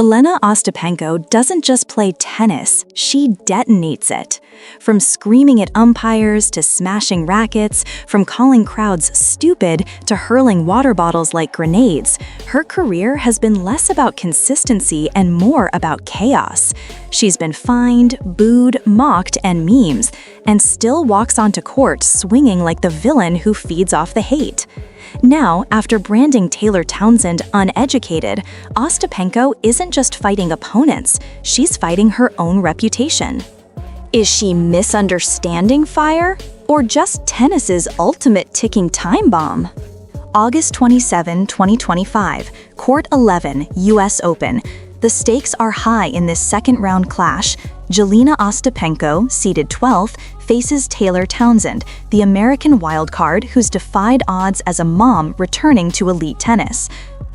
Jelena Ostapenko doesn't just play tennis, she detonates it. From screaming at umpires to smashing rackets, from calling crowds stupid to hurling water bottles like grenades, her career has been less about consistency and more about chaos. She's been fined, booed, mocked, and memes, and still walks onto court swinging like the villain who feeds off the hate. Now, after branding Taylor Townsend uneducated, Ostapenko isn't just fighting opponents, she's fighting her own reputation. Is she misunderstanding fire? Or just tennis's ultimate ticking time bomb? August 27, 2025, Court 11, US Open. The stakes are high in this second-round clash. Jelena Ostapenko, seeded 12th, faces Taylor Townsend, the American wildcard who's defied odds as a mom returning to elite tennis.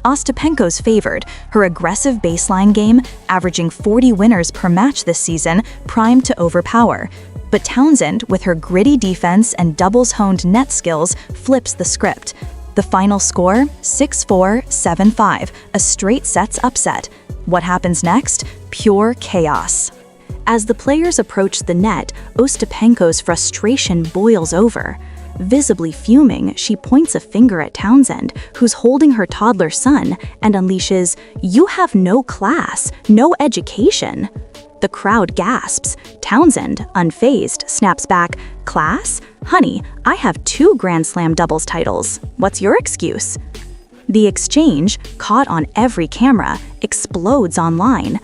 Ostapenko's favored, her aggressive baseline game, averaging 40 winners per match this season, primed to overpower. But Townsend, with her gritty defense and doubles-honed net skills, flips the script. The final score, 6-4, 7-5, a straight sets upset. What happens next? Pure chaos. As the players approach the net, Ostapenko's frustration boils over. Visibly fuming, she points a finger at Townsend, who's holding her toddler son, and unleashes, "You have no class, no education." The crowd gasps. Townsend, unfazed, snaps back, "Class? Honey, I have 2 Grand Slam doubles titles. What's your excuse?" The exchange, caught on every camera, explodes online.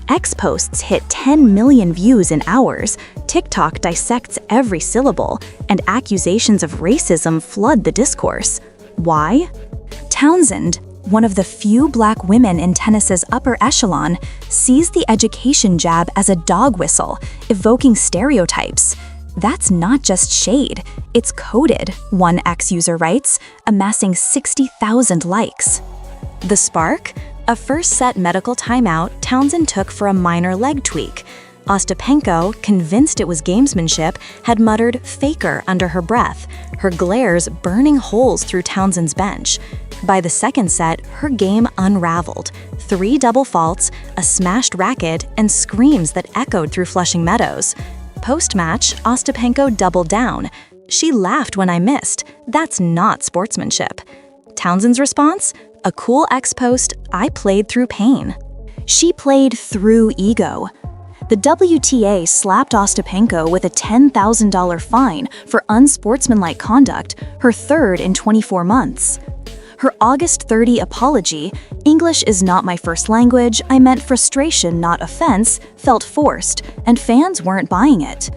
X posts hit 10 million views in hours, TikTok dissects every syllable, and accusations of racism flood the discourse. Why? Townsend, one of the few black women in tennis's upper echelon, sees the education jab as a dog whistle, evoking stereotypes. That's not just shade, it's coded, one X-user writes, amassing 60,000 likes. The spark? A first-set medical timeout Townsend took for a minor leg tweak. Ostapenko, convinced it was gamesmanship, had muttered "faker" under her breath, her glares burning holes through Townsend's bench. By the second set, her game unraveled. 3 double faults, a smashed racket, and screams that echoed through Flushing Meadows. Post-match, Ostapenko doubled down. "She laughed when I missed. That's not sportsmanship." Townsend's response? A cool X-post, "I played through pain." She played through ego. The WTA slapped Ostapenko with a $10,000 fine for unsportsmanlike conduct, her third in 24 months. Her August 30 apology, "English is not my first language, I meant frustration, not offense," felt forced, and fans weren't buying it.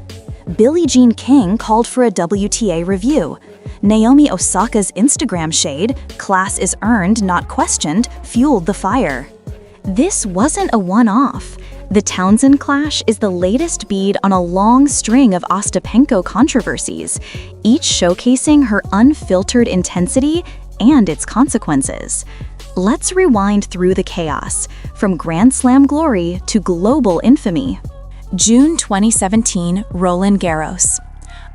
Billie Jean King called for a WTA review. Naomi Osaka's Instagram shade, "Class is earned, not questioned," fueled the fire. This wasn't a one-off. The Townsend clash is the latest bead on a long string of Ostapenko controversies, each showcasing her unfiltered intensity and its consequences. Let's rewind through the chaos, from Grand Slam glory to global infamy. June 2017, Roland Garros.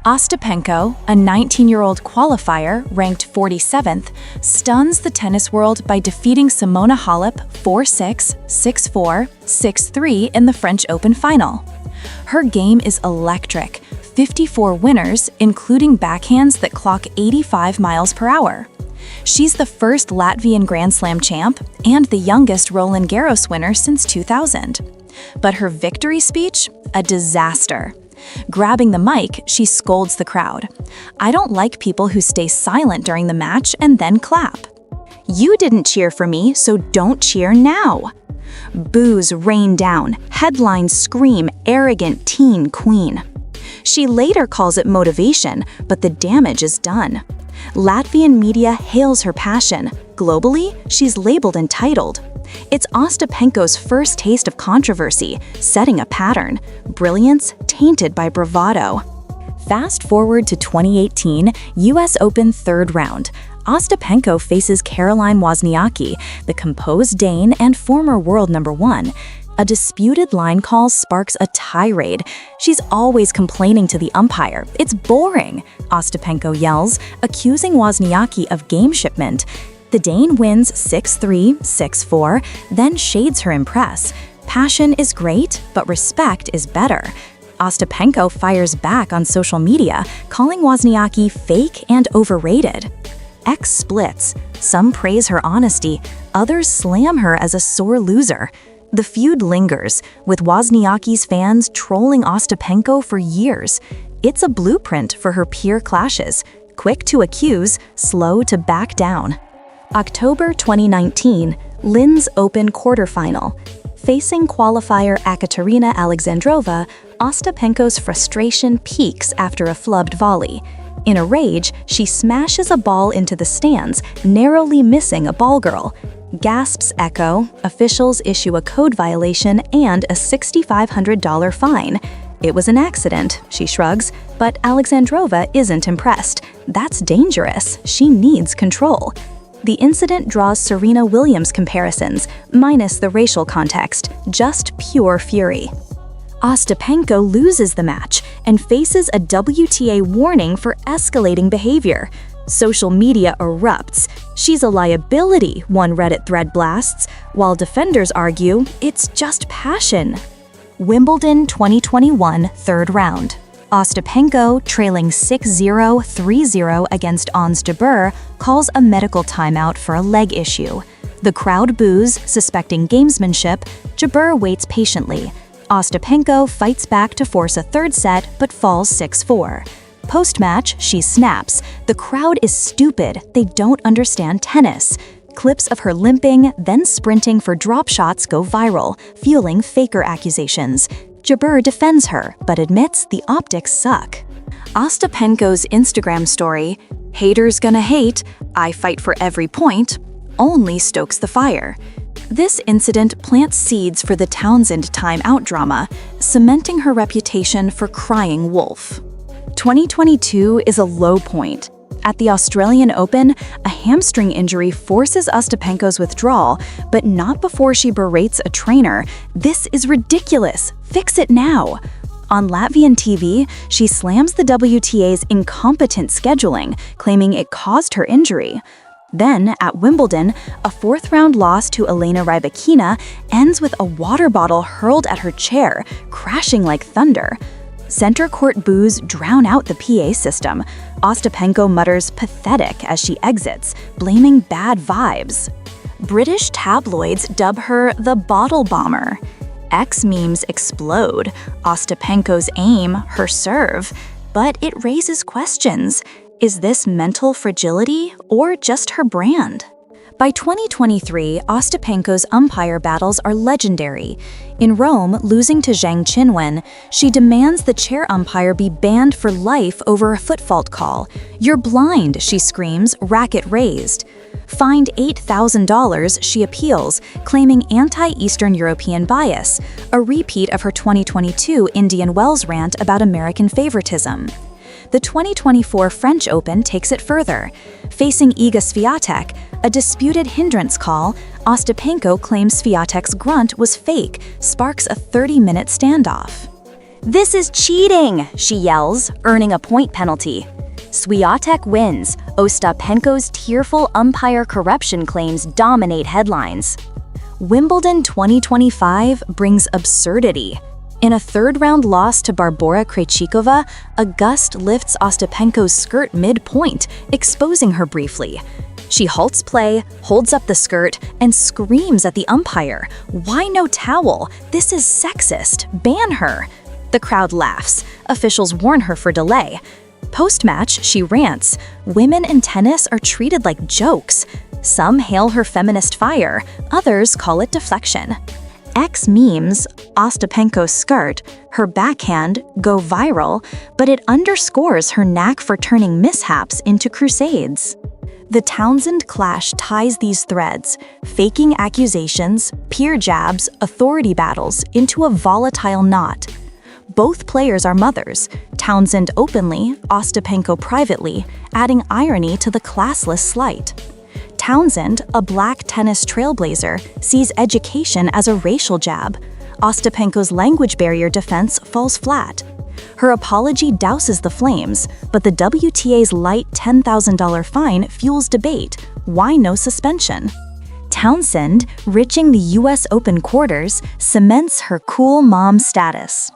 Ostapenko, a 19-year-old qualifier ranked 47th, stuns the tennis world by defeating Simona Halep 4-6, 6-4, 6-3 in the French Open final. Her game is electric, 54 winners, including backhands that clock 85 miles per hour. She's the first Latvian Grand Slam champ and the youngest Roland Garros winner since 2000. But her victory speech? A disaster. Grabbing the mic, she scolds the crowd. "I don't like people who stay silent during the match and then clap. You didn't cheer for me, so don't cheer now." Boos rain down, headlines scream, "Arrogant teen queen." She later calls it motivation, but the damage is done. Latvian media hails her passion. Globally, she's labeled entitled. It's Ostapenko's first taste of controversy, setting a pattern. Brilliance tainted by bravado. Fast forward to 2018, US Open third round. Ostapenko faces Caroline Wozniacki, the composed Dane and former world #1. A disputed line call sparks a tirade. "She's always complaining to the umpire. It's boring," Ostapenko yells, accusing Wozniacki of gameshipment. The Dane wins 6-3, 6-4, then shades her impress. Passion is great, but respect is better. Ostapenko fires back on social media, calling Wozniacki fake and overrated. X splits. Some praise her honesty, others slam her as a sore loser. The feud lingers, with Wozniacki's fans trolling Ostapenko for years. It's a blueprint for her peer clashes, quick to accuse, slow to back down. October 2019, Linz Open quarterfinal. Facing qualifier Ekaterina Alexandrova, Ostapenko's frustration peaks after a flubbed volley. In a rage, she smashes a ball into the stands, narrowly missing a ball girl. Gasps echo, officials issue a code violation and a $6,500 fine. It was an accident, she shrugs, but Alexandrova isn't impressed. That's dangerous. She needs control. The incident draws Serena Williams comparisons, minus the racial context, just pure fury. Ostapenko loses the match and faces a WTA warning for escalating behavior. Social media erupts. She's a liability, one Reddit thread blasts, while defenders argue it's just passion. Wimbledon 2021 third round. Ostapenko, trailing 6-0, 3-0 against Ons Jabeur, calls a medical timeout for a leg issue. The crowd boos, suspecting gamesmanship. Jabeur waits patiently. Ostapenko fights back to force a third set, but falls 6-4. Post-match, she snaps. The crowd is stupid. They don't understand tennis. Clips of her limping, then sprinting for drop shots go viral, fueling faker accusations. Jabeur defends her, but admits the optics suck. Ostapenko's Instagram story, "Haters gonna hate, I fight for every point," only stokes the fire. This incident plants seeds for the Townsend timeout drama, cementing her reputation for crying wolf. 2022 is a low point. At the Australian Open, a hamstring injury forces Ostapenko's withdrawal, but not before she berates a trainer. "This is ridiculous. Fix it now." On Latvian TV, she slams the WTA's incompetent scheduling, claiming it caused her injury. Then, at Wimbledon, a fourth-round loss to Elena Rybakina ends with a water bottle hurled at her chair, crashing like thunder. Center court boos drown out the PA system. Ostapenko mutters pathetic as she exits, blaming bad vibes. British tabloids dub her the bottle bomber. X memes explode. Ostapenko's aim, her serve. But it raises questions. Is this mental fragility or just her brand? By 2023, Ostapenko's umpire battles are legendary. In Rome, losing to Zhang Qinwen, she demands the chair umpire be banned for life over a foot fault call. "You're blind," she screams, racket raised. Fined $8,000, she appeals, claiming anti-Eastern European bias, a repeat of her 2022 Indian Wells rant about American favoritism. The 2024 French Open takes it further. Facing Iga Swiatek, a disputed hindrance call, Ostapenko claims Swiatek's grunt was fake, sparks a 30-minute standoff. "This is cheating," she yells, earning a point penalty. Swiatek wins. Ostapenko's tearful umpire corruption claims dominate headlines. Wimbledon 2025 brings absurdity. In a third-round loss to Barbora Krejcikova, a gust lifts Ostapenko's skirt mid-point, exposing her briefly. She halts play, holds up the skirt, and screams at the umpire, "Why no towel? This is sexist. Ban her." The crowd laughs. Officials warn her for delay. Post-match, she rants, "Women in tennis are treated like jokes." Some hail her feminist fire, others call it deflection. X memes, Ostapenko's skirt, her backhand, go viral, but it underscores her knack for turning mishaps into crusades. The Townsend clash ties these threads, faking accusations, peer jabs, authority battles, into a volatile knot. Both players are mothers, Townsend openly, Ostapenko privately, adding irony to the classless slight. Townsend, a black tennis trailblazer, sees education as a racial jab. Ostapenko's language barrier defense falls flat. Her apology douses the flames, but the WTA's light $10,000 fine fuels debate. Why no suspension? Townsend, reaching the US Open quarters, cements her cool mom status.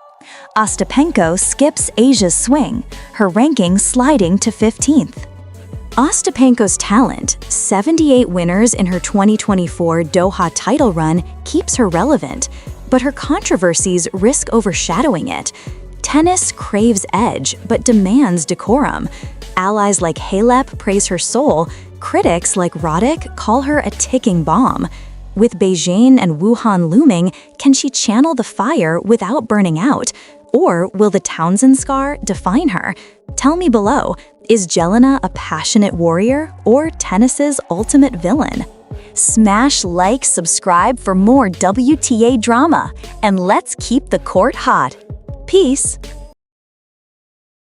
Ostapenko skips Asia's swing, her ranking sliding to 15th. Ostapenko's talent, 78 winners in her 2024 Doha title run, keeps her relevant, but her controversies risk overshadowing it. Tennis craves edge, but demands decorum. Allies like Halep praise her soul. Critics like Roddick call her a ticking bomb. With Beijing and Wuhan looming, can she channel the fire without burning out? Or will the Townsend scar define her? Tell me below, is Jelena a passionate warrior or tennis's ultimate villain? Smash like, subscribe for more WTA drama, and let's keep the court hot. Peace.